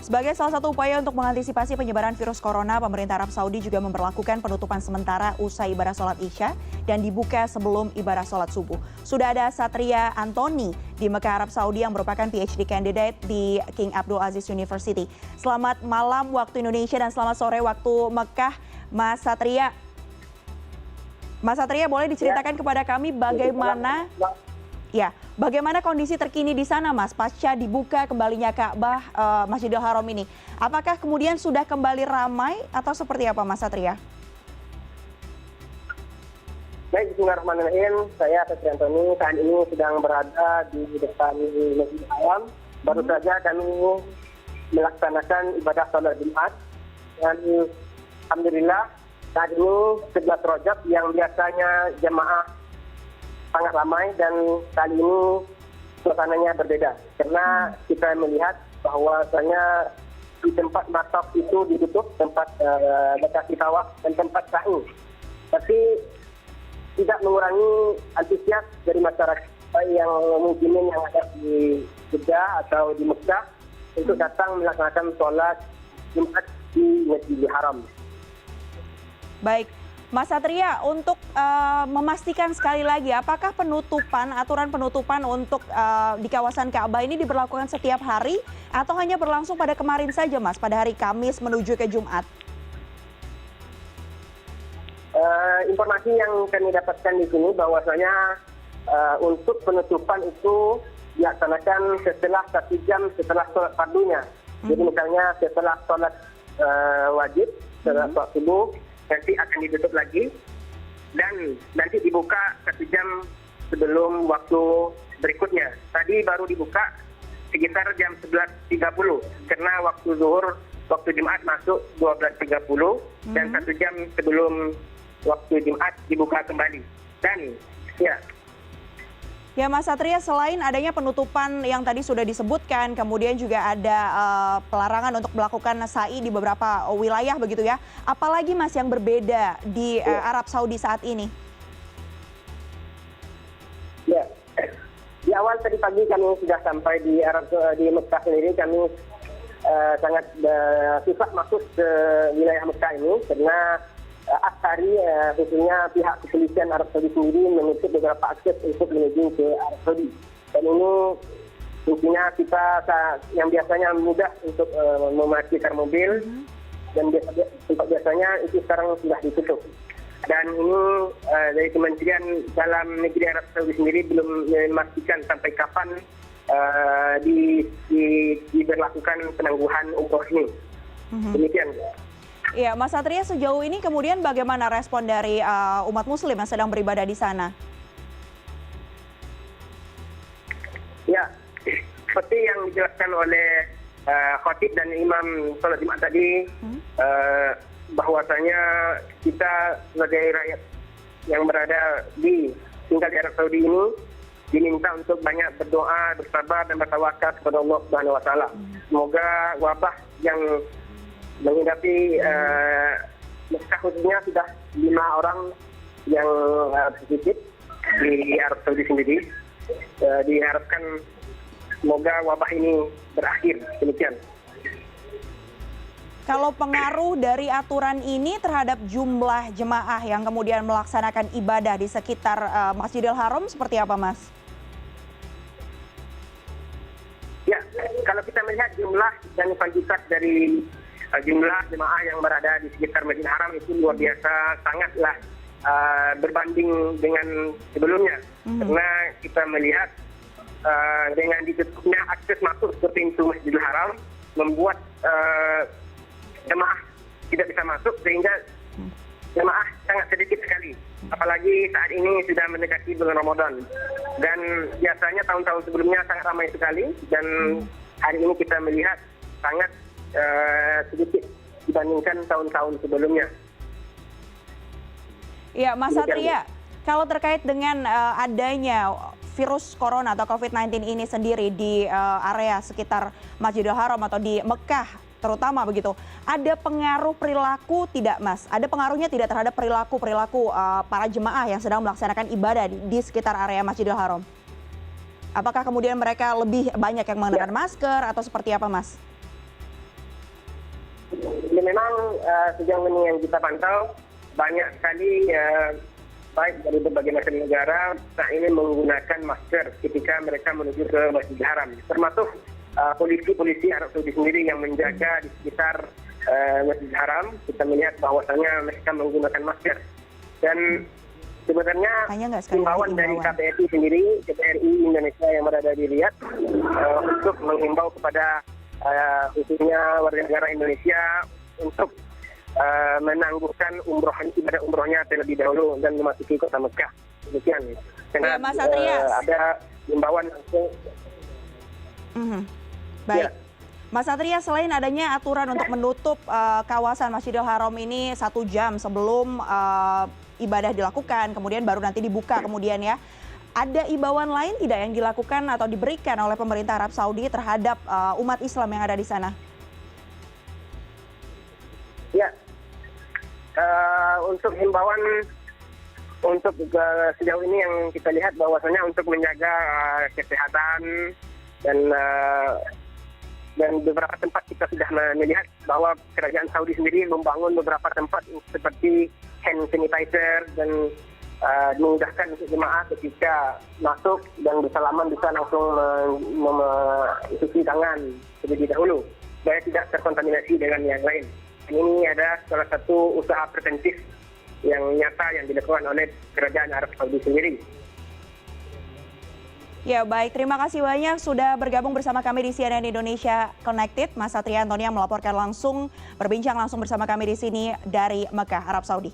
Sebagai salah satu upaya untuk mengantisipasi penyebaran virus corona, pemerintah Arab Saudi juga memberlakukan penutupan sementara usai ibadah sholat Isya dan dibuka sebelum ibadah sholat subuh. Sudah ada Satria Antoni di Mekah, Arab Saudi yang merupakan PhD candidate di King Abdul Aziz University. Selamat malam waktu Indonesia dan selamat sore waktu Mekah, Mas Satria. Mas Satria, boleh diceritakan kepada kami bagaimana kondisi terkini di sana, Mas, pasca dibuka kembalinya Ka'bah Masjidil Haram ini? Apakah kemudian sudah kembali ramai atau seperti apa, Mas Satria? Baik, bismillahirrahmanirrahim. Saya Satria Antoni, saat ini sedang berada di depan Masjidil Haram. Baru saja kami melaksanakan ibadah sholat Jumat. Dan alhamdulillah saat ini 11 Rajab yang biasanya jemaah sangat ramai dan kali ini suasananya berbeda. Karena kita melihat bahwasanya di tempat mataf itu ditutup, tempat lokasi tawaf dan tempat sa'i. Tapi tidak mengurangi antusias dari masyarakat yang mungkin yang ada di Jeddah atau di Mekah untuk datang melaksanakan sholat Jumat di Masjidil Haram. Baik, Mas Satria, untuk memastikan sekali lagi, apakah aturan penutupan untuk di kawasan Ka'bah ini diberlakukan setiap hari atau hanya berlangsung pada kemarin saja, Mas, pada hari Kamis menuju ke Jumat? Informasi yang kami dapatkan di sini bahwasanya untuk penutupan itu dilaksanakan setelah 1 jam setelah sholat fardunya. Jadi misalnya setelah sholat wajib, setelah sholat subuh, nanti akan ditutup lagi dan nanti dibuka 1 jam sebelum waktu berikutnya. Tadi baru dibuka sekitar jam 11.30 karena waktu zuhur, waktu Jumat masuk 12.30 dan 1 jam sebelum waktu Jumat dibuka kembali. Dan Ya, Mas Satria, selain adanya penutupan yang tadi sudah disebutkan, kemudian juga ada pelarangan untuk melakukan sa'i di beberapa wilayah begitu ya. Apalagi, Mas, yang berbeda di Arab Saudi saat ini? Ya, di awal tadi pagi kami sudah sampai di Mekah sendiri. Kami sangat susah masuk ke wilayah Mekah ini karena Askari, khususnya pihak kepolisian Arab Saudi sendiri menutup beberapa akses untuk menuju ke Arab Saudi. Dan ini intinya kita yang biasanya mudah untuk memarkirkan mobil dan biasanya itu sekarang sudah ditutup. Dan ini dari Kementerian Dalam Negeri Arab Saudi sendiri belum memastikan sampai kapan diberlakukan penangguhan umroh ini. Demikian. Iya, Mas Satria, sejauh ini kemudian bagaimana respon dari umat muslim yang sedang beribadah di sana? Ya, seperti yang dijelaskan oleh khatib dan imam sholat Jumat tadi, bahwasanya kita sebagai rakyat yang berada tinggal di Arab Saudi ini diminta untuk banyak berdoa, bersabar dan bertawakal kepada Allah Subhanahu wa taala. Semoga wabah yang menghadapi Mekah khususnya sudah 5 orang yang positif di Arab Saudi sendiri. Diharapkan semoga wabah ini berakhir. Demikian. Kalau pengaruh dari aturan ini terhadap jumlah jemaah yang kemudian melaksanakan ibadah di sekitar Masjidil Haram seperti apa, Mas? Ya, kalau kita melihat jumlah dan kuantitas dari jumlah jemaah yang berada di sekitar Masjidil Haram itu luar biasa, sangatlah berbanding dengan sebelumnya. Karena kita melihat dengan ditutupnya akses masuk ke pintu Masjidil Haram membuat jemaah tidak bisa masuk sehingga jemaah sangat sedikit sekali. Apalagi saat ini sudah mendekati bulan Ramadan. Dan biasanya tahun-tahun sebelumnya sangat ramai sekali dan hari ini kita melihat sangat sedikit dibandingkan tahun-tahun sebelumnya. Iya, Mas Satria, kalau terkait dengan adanya virus corona atau COVID-19 ini sendiri di area sekitar Masjidil Haram atau di Mekah terutama begitu, ada pengaruh perilaku tidak, Mas? Ada pengaruhnya tidak terhadap perilaku para jemaah yang sedang melaksanakan ibadah di sekitar area Masjidil Haram? Apakah kemudian mereka lebih banyak yang mengenakan masker atau seperti apa, Mas? Ya memang sejauh ini yang kita pantau banyak sekali baik dari berbagai macam negara saat ini menggunakan masker ketika mereka menuju ke Masjidil Haram. Termasuk polisi-polisi Arab Saudi sendiri yang menjaga di sekitar Masjidil Haram. Kita melihat bahwasanya mereka menggunakan masker. Dan sebenarnya himbauan dari KPRI sendiri, KPRI Indonesia yang berada di Riyadh untuk menghimbau kepada khususnya warga negara Indonesia untuk menangguhkan ibadah umrohnya terlebih dahulu dan memasuki kota Mekah. Demikian. Karena Mas Satria, ada himbauan langsung. Baik. Ya. Mas Satria, selain adanya aturan untuk menutup kawasan Masjidil Haram ini 1 jam sebelum ibadah dilakukan, kemudian baru nanti dibuka kemudian ya, ada imbauan lain tidak yang dilakukan atau diberikan oleh pemerintah Arab Saudi terhadap umat Islam yang ada di sana? Ya, untuk himbauan untuk sejauh ini yang kita lihat bahwasanya untuk menjaga kesehatan dan beberapa tempat kita sudah melihat bahwa kerajaan Saudi sendiri membangun beberapa tempat seperti hand sanitizer dan dimudahkan untuk jemaah ketika masuk dan bersalaman bisa langsung mencuci tangan terlebih dahulu supaya tidak terkontaminasi dengan yang lain. Ini ada salah satu usaha preventif yang nyata yang dilakukan oleh kerajaan Arab Saudi sendiri. Ya baik, terima kasih banyak sudah bergabung bersama kami di CNN Indonesia Connected. Mas Satria Antoni yang melaporkan langsung, berbincang langsung bersama kami di sini dari Mekah, Arab Saudi.